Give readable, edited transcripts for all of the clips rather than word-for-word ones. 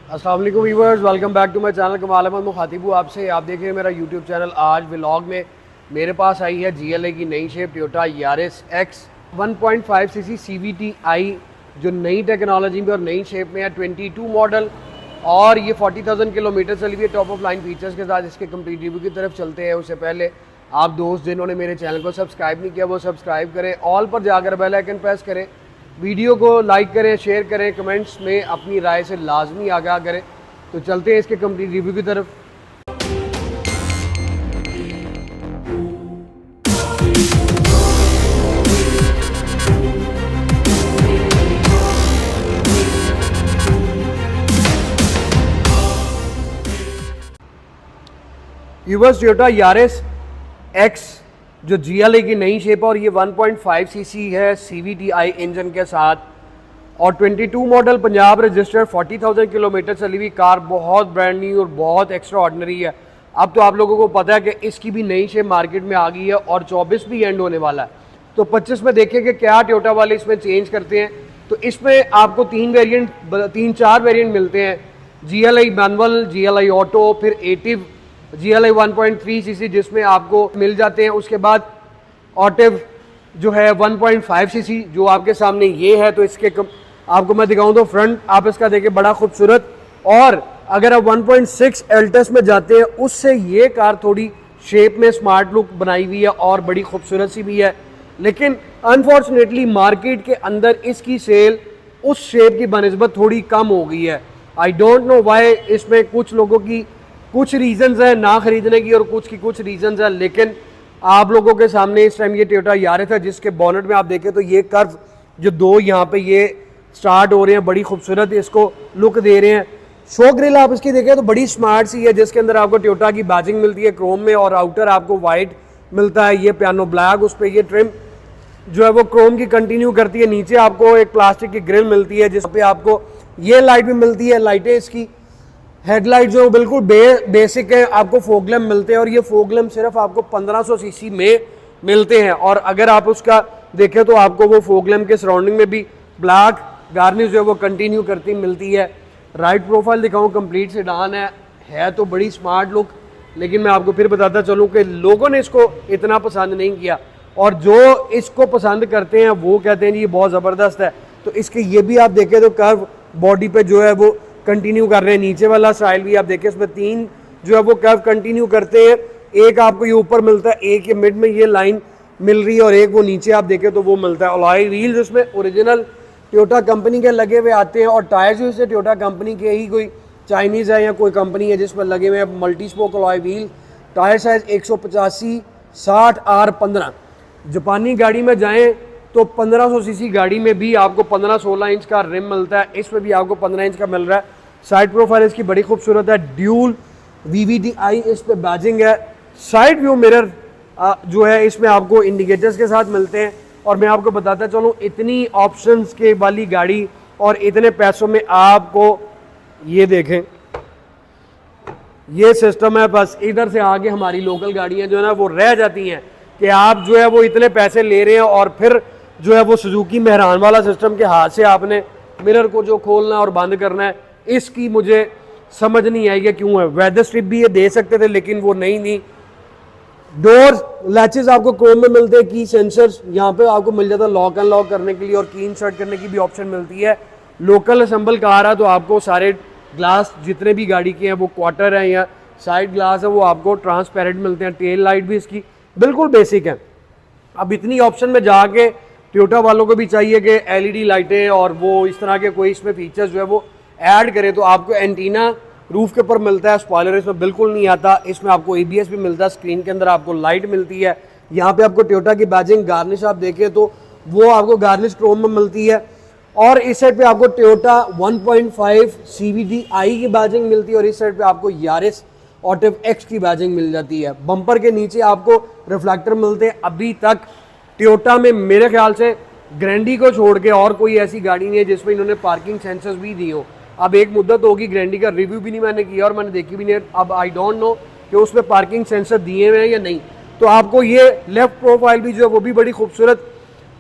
अस्सलाम वालेकुम viewers, welcome back to my channel. Kamal Ahmed मुखातिब हूँ आपसे। आप देख रहे हैं मेरा यूट्यूब चैनल। आज व्लॉग में मेरे पास आई है GLA की नई shape Toyota Yaris X 1.5 CC CVT-i, जो नई टेक्नोलॉजी में और नई शेप में है। 22 मॉडल और ये 40,000 किलोमीटर चली हुई है टॉप ऑफ लाइन फीचर्स के साथ। इसके कंप्लीट रिव्यू की तरफ चलते हैं। उससे पहले आप दोस्त जिन्होंने मेरे चैनल को सब्सक्राइब नहीं किया वो सब्सक्राइब करें, ऑल पर जाकर बेल आइकन प्रेस करें, वीडियो को लाइक करें, शेयर करें, कमेंट्स में अपनी राय से लाजमी आगाह करें। तो चलते हैं इसके कंप्लीट रिव्यू की तरफ। व्यूअर्स, टोयोटा यारिस X जो GLA की नई शेप है और ये 1.5 सीसी है CVT-i इंजन के साथ और 22 मॉडल, पंजाब रजिस्टर्ड, 40,000 किलोमीटर चली हुई कार। बहुत ब्रांड न्यू और बहुत एक्स्ट्रा ऑर्डिनरी है। अब तो आप लोगों को पता है कि इसकी भी नई शेप मार्केट में आ गई है और 24 भी एंड होने वाला है। तो 25 में देखें कि क्या टोयोटा वाले इसमें चेंज करते हैं। तो इसमें आपको तीन चार वेरिएंट मिलते हैं। GLA मैनुअल, GLA ऑटो, फिर एटिव, GLA 1.3 सीसी जिसमें आपको मिल जाते हैं। उसके बाद ऑटिव जो है 1.5 सीसी जो आपके सामने ये है। तो इसके आपको मैं दिखाऊं तो फ्रंट आप इसका देखिए, बड़ा खूबसूरत। और अगर आप 1.6 एल्टस में जाते हैं उससे ये कार थोड़ी शेप में स्मार्ट लुक बनाई हुई है और बड़ी खूबसूरत सी भी है। लेकिन अनफॉर्चुनेटली मार्केट के अंदर इसकी सेल उस शेप की बनिस्बत थोड़ी कम हो गई है। I don't know why. इसमें कुछ लोगों की कुछ रीजंस है ना खरीदने की और कुछ की कुछ रीजंस है। लेकिन आप लोगों के सामने इस टाइम ये टोयोटा यारिस है जिसके बोनेट में आप देखें तो ये कर्व जो दो यहाँ पे ये स्टार्ट हो रहे हैं, बड़ी खूबसूरत इसको लुक दे रहे हैं। शो ग्रिल आप इसकी देखें तो बड़ी स्मार्ट सी है जिसके अंदर आपको टोयोटा की बैजिंग मिलती है क्रोम में और आउटर आपको वाइट मिलता है। ये पियानो ब्लैक, उस पर ये ट्रिम जो है वो क्रोम की कंटिन्यू करती है। नीचे आपको एक प्लास्टिक की ग्रिल मिलती है जिस पे आपको ये लाइट भी मिलती है। लाइटें इसकी हेडलाइट जो बिल्कुल बेसिक है। आपको फोग लैम्प मिलते हैं और ये फोग लैम्प सिर्फ आपको 1500 सीसी में मिलते हैं। और अगर आप उसका देखें तो आपको वो फोग लैम्प के सराउंडिंग में भी ब्लैक गार्निश जो है वो कंटिन्यू करती मिलती है। राइट प्रोफाइल दिखाऊं, कंप्लीट सेडान है तो बड़ी स्मार्ट लुक। लेकिन मैं आपको फिर बताता चलूँ कि लोगों ने इसको इतना पसंद नहीं किया और जो इसको पसंद करते हैं वो कहते हैं जी ये बहुत ज़बरदस्त है। तो इसके ये भी आप देखें तो कर्व बॉडी पे जो है वो कंटिन्यू कर रहे हैं। नीचे वाला स्टाइल भी आप देखें, इसमें तीन जो है वो कर्व कंटिन्यू करते हैं। एक आपको ये ऊपर मिलता है, एक ये मिड में ये लाइन मिल रही है और एक वो नीचे आप देखें तो वो मिलता है। अलॉय व्हील्स उसमें ओरिजिनल टोयोटा कंपनी के लगे हुए आते हैं और टायर्स भी उससे टोयोटा कंपनी के ही, कोई चाइनीज़ है या कोई कंपनी है जिसमें लगे हुए हैं multi spoke alloy wheel. Tyre size 185 60 R15। जापानी गाड़ी में जाएँ तो 1500 सीसी गाड़ी में भी आपको 15-16 इंच का रिम मिलता है। इसमें भी आपको 15 इंच का मिल रहा है। साइड प्रोफाइल इसकी बड़ी खूबसूरत है। ड्यूल VVT-i इस पे बैजिंग है। साइड व्यू मिरर जो है इसमें आपको इंडिकेटर्स के साथ मिलते हैं। और मैं आपको बताता चलूँ, इतनी ऑप्शंस के वाली गाड़ी और इतने पैसों में आपको ये देखें ये सिस्टम है। बस इधर से आगे हमारी लोकल गाड़ियाँ जो है ना वो रह जाती हैं कि आप जो है वो इतने पैसे ले रहे हैं और फिर जो है वो सुजुकी मेहरान वाला सिस्टम के हाथ से आपने मिरर को जो खोलना और बंद करना है, इसकी मुझे समझ नहीं आई कि क्यों है। वेदर स्ट्रिप भी ये दे सकते थे लेकिन वो नहीं। डोर लैचेस आपको क्रोम में मिलते हैं। की सेंसर्स यहाँ पे आपको मिल जाता है लॉक अनलॉक करने के लिए और की इंसर्ट करने की भी ऑप्शन मिलती है। लोकल असेंबल कार है तो आपको सारे ग्लास जितने भी गाड़ी के हैं वो क्वार्टर है या साइड ग्लास है वो आपको ट्रांसपेरेंट मिलते हैं। टेल लाइट भी इसकी बिल्कुल बेसिक है। अब इतनी ऑप्शन में जाके टोयोटा वालों को भी चाहिए कि LED लाइटें और वो इस तरह के कोई इसमें फीचर्स जो है वो ऐड करें। तो आपको एंटीना रूफ के ऊपर मिलता है, स्पॉयलर इसमें बिल्कुल नहीं आता। इसमें आपको ABS भी मिलता है, स्क्रीन के अंदर आपको लाइट मिलती है। यहाँ पे आपको टोयोटा की बैजिंग गार्निश आप देखें तो वो आपको गार्निश क्रोम में मिलती है। और इस साइड पे आपको टोयोटा 1.5 CVT-i की बैजिंग मिलती है और इस साइड पे आपको यारिस ऑटिव X की बैजिंग मिल जाती है। बम्पर के नीचे आपको रिफ्लेक्टर मिलते हैं। अभी तक टोयोटा में मेरे ख्याल से ग्रैंडी को छोड़ के और कोई ऐसी गाड़ी नहीं है जिसमें इन्होंने पार्किंग सेंसर्स भी दिए हो। अब एक मुद्दत होगी, ग्रैंडी का रिव्यू भी नहीं मैंने किया और मैंने देखी भी नहीं। अब आई डोंट नो कि उसमें पार्किंग सेंसर दिए हुए हैं या नहीं। तो आपको ये लेफ्ट प्रोफाइल भी जो है वो भी बड़ी खूबसूरत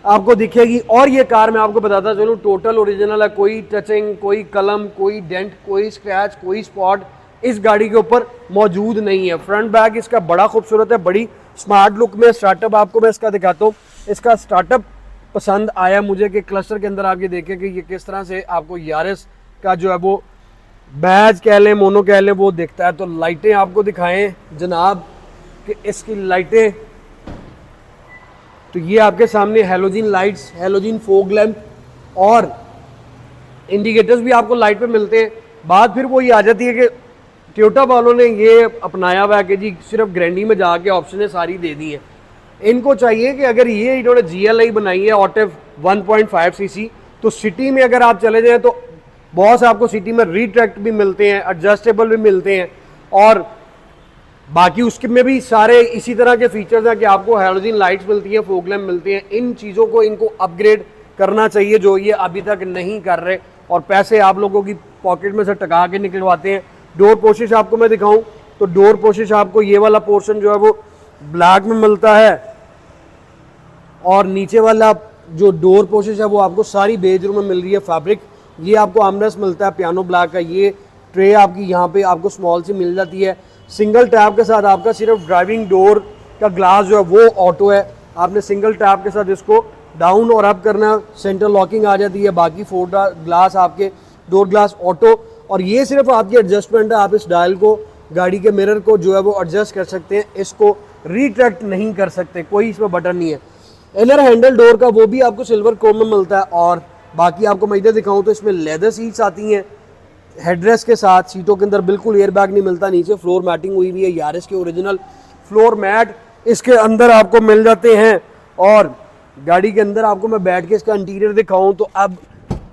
आपको दिखेगी। और ये कार मैं आपको बताता चलूँ टोटल ओरिजिनल है, कोई टचिंग, कोई कलम, कोई डेंट, कोई स्क्रैच, कोई स्पॉट इस गाड़ी के ऊपर मौजूद नहीं है। फ्रंट बैक इसका बड़ा खूबसूरत है, बड़ी स्मार्ट लुक में। स्टार्टअप आपको मैं इसका दिखाता हूँ। इसका स्टार्टअप पसंद आया मुझे कि क्लस्टर के अंदर आप ये देखें कि ये किस तरह से आपको यारिस का जो है वो बैज कह लें, मोनो कह लें, वो दिखता है। तो लाइटें आपको दिखाएं जनाब कि इसकी लाइटें, तो ये आपके सामने halogen lights, halogen fog lamp और इंडिकेटर्स भी आपको लाइट पे मिलते हैं। बात फिर वो ये आ जाती है कि टोयोटा वालों ने ये अपनाया हुआ है कि जी सिर्फ ग्रैंडी में जाके ऑप्शनें सारी दे दी हैं। इनको चाहिए कि अगर ये इन्होंने GLI बनाई है ऑटेव 1.5 सीसी, तो सिटी में अगर आप चले जाएं तो बहुत से आपको सिटी में रिट्रैक्ट भी मिलते हैं, एडजस्टेबल भी मिलते हैं, और बाकी उसके में भी सारे इसी तरह के फीचर्स हैं कि आपको हेलोजन लाइट्स मिलती हैं, फोग लैंप मिलती हैं। इन चीज़ों को इनको अपग्रेड करना चाहिए जो ये अभी तक नहीं कर रहे, और पैसे आप लोगों की पॉकेट में से टका के निकलवाते हैं। डोर पोशिश आपको मैं दिखाऊं तो डोर पोशिश आपको ये वाला पोर्शन जो है वो ब्लैक में मिलता है, और नीचे वाला जो डोर पोशिश है वो आपको सारी बेजरूम में मिल रही है फैब्रिक। ये आपको आर्मरेस्ट मिलता है पियानो ब्लैक का। ये ट्रे आपकी यहाँ पे आपको स्मॉल सी मिल जाती है। सिंगल टैप के साथ आपका सिर्फ ड्राइविंग डोर का ग्लास जो है वो ऑटो है। आपने सिंगल टैप के साथ इसको डाउन और अप करना, सेंटर लॉकिंग आ जाती है। बाकी 4 ग्लास आपके डोर ग्लास ऑटो, और ये सिर्फ आपकी एडजस्टमेंट है। आप इस डायल को, गाड़ी के मिरर को जो है वो एडजस्ट कर सकते हैं, इसको रिट्रैक्ट नहीं कर सकते, कोई इसमें बटन नहीं है। इनर हैंडल डोर का वो भी आपको सिल्वर क्रोम में मिलता है। और बाकी आपको मैं इधर दिखाऊं तो इसमें लेदर सीट्स आती हैं हेडरेस्ट के साथ। सीटों के अंदर बिल्कुल एयर बैग नहीं मिलता, नीचे फ्लोर मैटिंग हुई हुई है, यारिस के ओरिजिनल फ्लोर मैट इसके अंदर आपको मिल जाते हैं। और गाड़ी के अंदर आपको मैं बैठ के इसका इंटीरियर दिखाऊं तो अब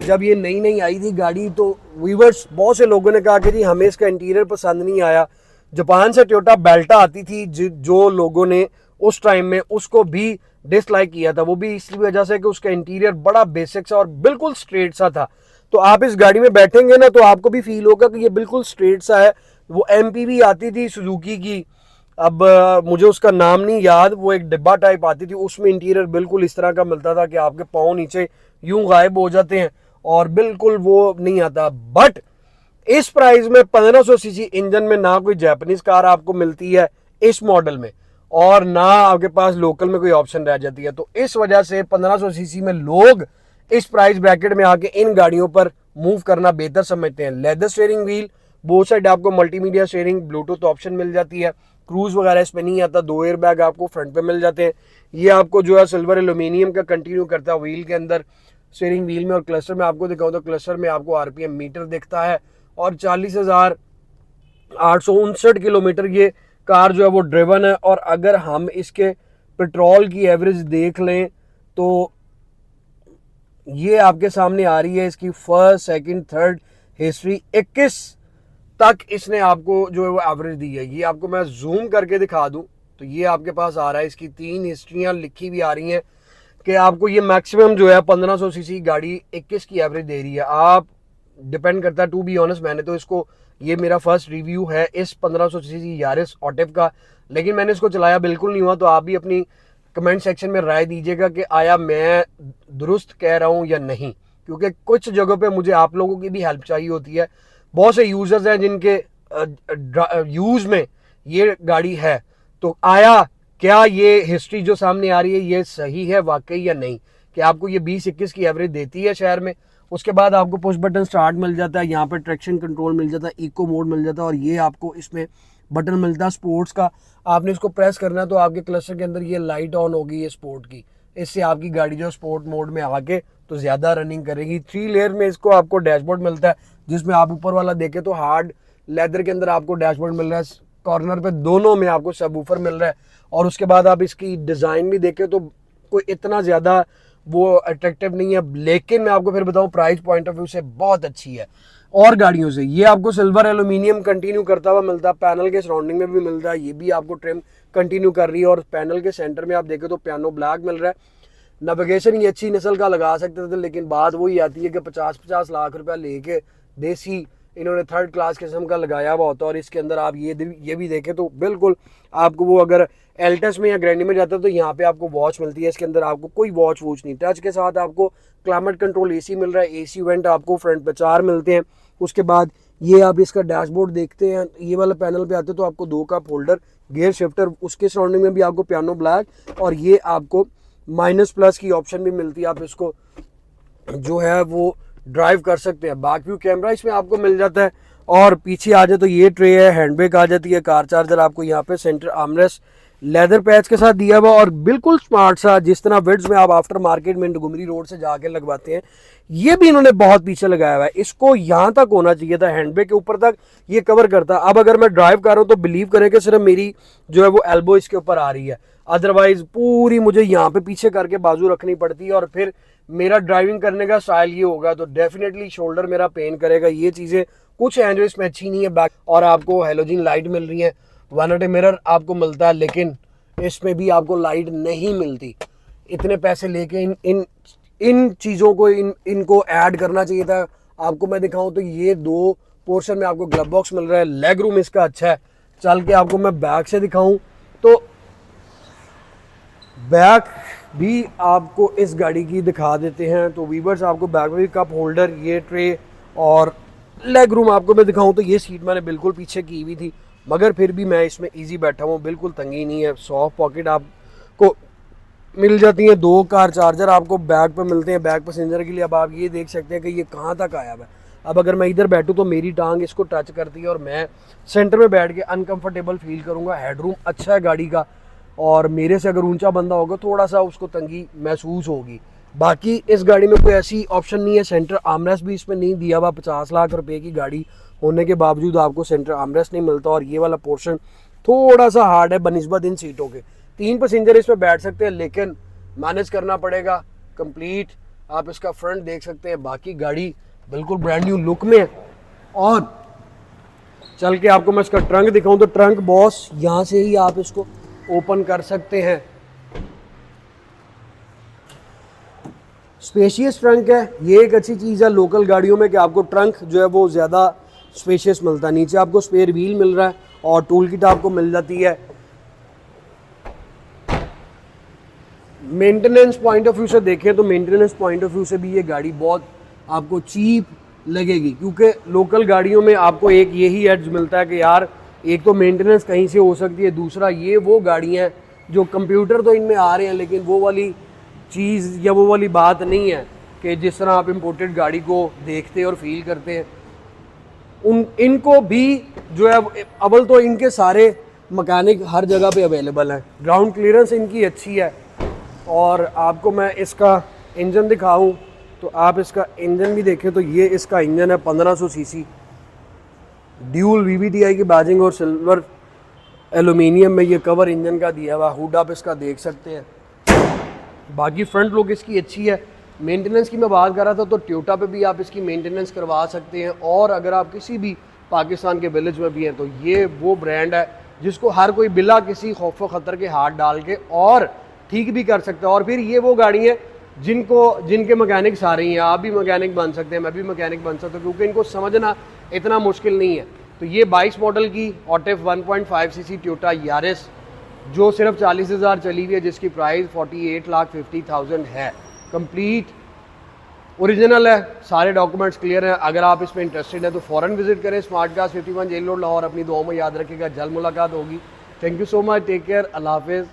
जब ये नई नई आई थी गाड़ी तो व्यूवर्स बहुत से लोगों ने कहा कि जी हमें इसका इंटीरियर पसंद नहीं आया। जापान से टोयोटा बेल्टा आती थी जो लोगों ने उस टाइम में उसको भी डिसलाइक किया था, वो भी इस वजह से कि उसका इंटीरियर बड़ा बेसिक सा और बिल्कुल स्ट्रेट सा था। तो आप इस गाड़ी में बैठेंगे ना तो आपको भी फील होगा कि ये बिल्कुल स्ट्रेट सा है। वो MPV आती थी सुजुकी की, अब मुझे उसका नाम नहीं याद, वो एक डिब्बा टाइप आती थी, उसमें इंटीरियर बिल्कुल इस तरह का मिलता था कि आपके पाँव नीचे यूं गायब हो जाते हैं और बिल्कुल वो नहीं आता। बट इस प्राइस में 1500 सीसी इंजन में ना कोई जापानीज कार आपको मिलती है इस मॉडल में, और ना आपके पास लोकल में कोई ऑप्शन रह जाती है। तो इस वजह से 1500 सीसी में लोग इस प्राइस ब्रैकेट में आके इन गाड़ियों पर मूव करना बेहतर समझते हैं। Leather steering wheel, both side आपको मल्टीमीडिया स्टीयरिंग, ब्लूटूथ ऑप्शन मिल जाती है। क्रूज वगैरह इसमें नहीं आता। 2 एयर बैग आपको फ्रंट पे मिल जाते हैं। ये आपको जो है सिल्वर एल्यूमिनियम का कंटिन्यू करता है व्हील के अंदर, स्टीयरिंग व्हील में। और क्लस्टर में आपको दिखाऊं तो क्लस्टर में आपको RPM मीटर दिखता है, और 40,859 किलोमीटर ये कार जो है वो ड्रिवन है। और अगर हम इसके पेट्रोल की एवरेज देख लें तो ये आपके सामने आ रही है। इसकी फर्स्ट, सेकंड, थर्ड हिस्ट्री 21 तक इसने आपको जो है वो एवरेज दी है। ये आपको मैं जूम करके दिखा दूं तो ये आपके पास आ रहा है। इसकी 3 हिस्ट्रियां लिखी भी आ रही हैं कि आपको ये मैक्सिमम जो है 1500 सीसी गाड़ी 21 की एवरेज दे रही है। आप डिपेंड करता है, टू बी ऑनेस्ट मैंने तो इसको, ये मेरा फर्स्ट रिव्यू है इस 1500 सीसी यारिस ऑटेव का, लेकिन मैंने इसको चलाया बिल्कुल नहीं हुआ। तो आप भी अपनी कमेंट सेक्शन में राय दीजिएगा कि आया मैं दुरुस्त कह रहा हूँ या नहीं, क्योंकि कुछ जगहों पे मुझे आप लोगों की भी हेल्प चाहिए होती है। बहुत से यूजर्स हैं जिनके यूज में ये गाड़ी है, तो आया क्या ये हिस्ट्री जो सामने आ रही है ये सही है वाकई या नहीं, कि आपको ये 20-21 की एवरेज देती है शहर में। उसके बाद आपको पुश बटन स्टार्ट मिल जाता है, यहाँ पर ट्रैक्शन कंट्रोल मिल जाता है, इको मोड मिल जाता है, और ये आपको इसमें बटन मिलता है स्पोर्ट्स का। आपने इसको प्रेस करना है तो आपके क्लस्टर के अंदर ये लाइट ऑन होगी, ये स्पोर्ट की, इससे आपकी गाड़ी जो स्पोर्ट मोड में आके तो ज़्यादा रनिंग करेगी। 3 लेयर में इसको आपको डैशबोर्ड मिलता है, जिसमें आप ऊपर वाला देखें तो हार्ड लेदर के अंदर आपको डैशबोर्ड मिल रहा है, कॉर्नर पे दोनों में आपको सबवूफर मिल रहा है। और उसके बाद आप इसकी डिज़ाइन भी देखें तो कोई इतना ज़्यादा वो अट्रैक्टिव नहीं है, लेकिन मैं आपको फिर बताऊं प्राइस पॉइंट ऑफ व्यू से बहुत अच्छी है और गाड़ियों से। ये आपको सिल्वर एल्यूमिनियम कंटिन्यू करता हुआ मिलता है, पैनल के सराउंडिंग में भी मिलता है, ये भी आपको ट्रिम कंटिन्यू कर रही है। और पैनल के सेंटर में आप देखें तो पियानो ब्लैक मिल रहा है। नेविगेशन ये अच्छी नस्ल का लगा सकते थे, लेकिन बात वही आती है कि 50-50 लाख रुपया लेके देसी इन्होंने थर्ड क्लास किस्म का लगाया हुआ होता है। और इसके अंदर आप ये भी देखें तो बिल्कुल आपको वो अगर एल्टस में या ग्रैंडी में जाता है तो यहाँ पे आपको वॉच मिलती है। इसके अंदर आपको कोई वॉच वूच नहीं, टच के साथ आपको क्लाइमेट कंट्रोल एसी मिल रहा है, एसी वेंट आपको फ्रंट पे 4 मिलते हैं। उसके बाद ये आप इसका डैशबोर्ड देखते हैं, ये वाला पैनल पे आते हैं तो आपको 2 कप होल्डर, गियर शिफ्टर, उसके सराउंडिंग में भी आपको पियानो ब्लैक, और ये आपको माइनस प्लस की ऑप्शन भी मिलती है। आप इसको जो है वो ड्राइव कर सकते हैं। बैक व्यू कैमरा इसमें आपको मिल जाता है। और पीछे आ जाए तो ये ट्रे है, हैंड ब्रेक आ जाती है, कार चार्जर आपको यहाँ पे, सेंटर आर्मरेस्ट लेदर पैच के साथ दिया हुआ और बिल्कुल स्मार्ट सा, जिस तरह विड्स में आप आफ्टर मार्केट में डुगमरी रोड से जाके लगवाते हैं, ये भी इन्होंने बहुत पीछे लगाया हुआ है। इसको यहाँ तक होना चाहिए था, हैंड ब्रेक के ऊपर तक ये कवर करता है। अब अगर मैं ड्राइव कर रहा हूँ तो बिलीव करें कि सिर्फ मेरी जो है वो एल्बो इसके ऊपर आ रही है, अदरवाइज पूरी मुझे यहाँ पे पीछे करके बाजू रखनी पड़ती है। और फिर मेरा ड्राइविंग करने का स्टाइल ये होगा तो डेफिनेटली शोल्डर मेरा पेन करेगा। ये चीज़ें कुछ एंड्रॉइड इसमें अच्छी नहीं है। बैक और आपको हेलोजन लाइट मिल रही है, वैनिटी मिरर आपको मिलता है, लेकिन इसमें भी आपको लाइट नहीं मिलती। इतने पैसे लेके इन चीज़ों को इनको ऐड करना चाहिए था। आपको मैं दिखाऊं तो ये 2 पोर्शन में आपको ग्लव बॉक्स मिल रहा है, लेग रूम इसका अच्छा है। चल के आपको मैं बैक से दिखाऊं तो बैक भी आपको इस गाड़ी की दिखा देते हैं। तो वीवर्स आपको बैक में भी कप होल्डर, ये ट्रे और लेग रूम आपको मैं दिखाऊं तो ये सीट मैंने बिल्कुल पीछे की हुई थी, मगर फिर भी मैं इसमें इजी बैठा हूँ, बिल्कुल तंगी नहीं है। सॉफ्ट पॉकेट आपको मिल जाती हैं, 2 कार चार्जर आपको बैक पे मिलते हैं, बैक पैसेंजर के लिए। अब आप ये देख सकते हैं कि ये कहाँ तक आया हुआ है। अब अगर मैं इधर बैठूँ तो मेरी टांग इसको टच करती है और मैं सेंटर में बैठ के अनकंफर्टेबल फील करूँगा। हेडरूम अच्छा है गाड़ी का, और मेरे से अगर ऊंचा बंदा होगा थोड़ा सा उसको तंगी महसूस होगी। बाकी इस गाड़ी में कोई ऐसी ऑप्शन नहीं है। सेंटर आर्मरेस्ट भी इसमें नहीं दिया हुआ। 50 लाख रुपए की गाड़ी होने के बावजूद आपको सेंटर आर्मरेस्ट नहीं मिलता, और ये वाला पोर्शन थोड़ा सा हार्ड है बनिस्बत इन सीटों के। 3 पैसेंजर इसमें बैठ सकते हैं, लेकिन मैनेज करना पड़ेगा कंप्लीट। आप इसका फ्रंट देख सकते हैं, बाकी गाड़ी बिल्कुल ब्रांड न्यू लुक में है। और चल के आपको मैं इसका ट्रंक दिखाऊं तो ट्रंक बॉस यहाँ से ही आप इसको ओपन कर सकते हैं। स्पेशियस ट्रंक है, ये एक अच्छी चीज़ है लोकल गाड़ियों में कि आपको ट्रंक जो है वो ज़्यादा स्पेशियस मिलता है। नीचे आपको स्पेयर व्हील मिल रहा है और टूल किट आपको मिल जाती है। मेंटेनेंस पॉइंट ऑफ व्यू से देखें तो मेंटेनेंस पॉइंट ऑफ व्यू से भी ये गाड़ी बहुत आपको चीप लगेगी, क्योंकि लोकल गाड़ियों में आपको एक यही एड्ज मिलता है कि यार एक तो मेंटेनेंस कहीं से हो सकती है, दूसरा ये वो गाड़ियाँ जो कंप्यूटर तो इनमें आ रहे हैं लेकिन वो वाली चीज़ या वो वाली बात नहीं है कि जिस तरह आप इम्पोर्टेड गाड़ी को देखते और फील करते हैं। इनको भी जो है अव्वल तो इनके सारे मकैनिक हर जगह पे अवेलेबल हैं, ग्राउंड क्लियरेंस इनकी अच्छी है। और आपको मैं इसका इंजन दिखाऊं तो आप इसका इंजन भी देखें तो ये इसका इंजन है 1500 सीसी, ड्यूल VVTi की बैजिंग और सिल्वर एलुमिनियम में ये कवर इंजन का दिया हुआ। हुड आप इसका देख सकते हैं। बाकी फ्रंट लुक इसकी अच्छी है। मेंटेनेंस की मैं बात कर रहा था तो टोयोटा पे भी आप इसकी मेंटेनेंस करवा सकते हैं, और अगर आप किसी भी पाकिस्तान के विलेज में भी हैं तो ये वो ब्रांड है जिसको हर कोई बिला किसी खौफ ख़तर के हाथ डाल के और ठीक भी कर सकता है। और फिर ये वो गाड़ी है जिनके मैकेनिक सारे ही हैं। आप भी मैकेनिक बन सकते हैं, मैं भी मैकेनिक बन सकता हूँ, क्योंकि इनको समझना इतना मुश्किल नहीं है। तो ये 22 मॉडल की ऑटेफ 1.5 सीसी टोयोटा यारिस जो सिर्फ 40,000 चली हुई है, जिसकी प्राइस 48,50,000 है। कंप्लीट ओरिजिनल है, सारे डॉक्यूमेंट्स क्लियर हैं। अगर आप इसमें इंटरेस्टेड हैं तो फ़ौरन विजिट करें। Smart cars 51 jail road Lahore. अपनी दुआओं में याद रखिएगा, जल्द मुलाकात होगी। Thank you so much, take care, अल्लाह हाफिज़।